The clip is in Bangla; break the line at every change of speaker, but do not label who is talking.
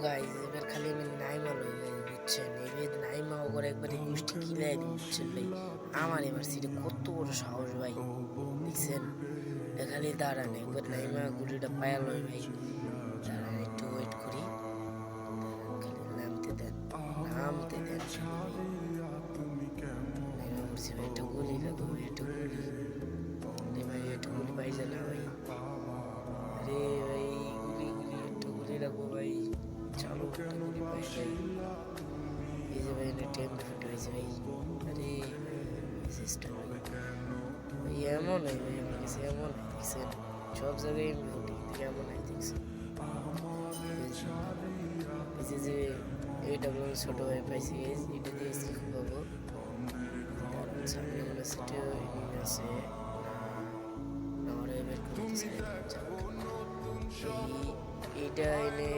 গাইজ এবার খালি আমি নাইমা লই গাইজ বুঝছেন, এবার নাইমা করে একবারে গোষ্ঠী কিলাই দিই বুঝছেন ভাই। আমার এবার সিটে কত বড় সাহস ভাই, দেখছেন খালি দাঁড়ান একবার নাইমা গুলিটা পায়া লই ভাই। দাঁড়ান একটু ওয়েট করি, খালি নামতে দেন, নামতে দেন নাইমা করছি ভাই। একটা গুলি লাগবে ভাই, একটা গুলি ভাই, একটা গুলি পাইছে না ভাই। আরে ভাই গুলি গুলি একটা গুলি রাখবো ভাই, চালু একটা গুলি পাই ভাই। এই যে ভাই এটা টেম ফুটে হয়েছে ভাই। আরে সিস্টেম ভাই এমন হয় ভাই, আমার কাছে এমন হয় দেখছেন, সব জায়গায় এমনি ফুটে কিন্তু এমন হয় দেখছেন। এই যে এইটা ছোট ভাই পাইছি, এটা দিয়ে স্কিল পাবো। তার সামনে মনে সিটে আছে না, আমার এবার করতে চাই এইটা এনে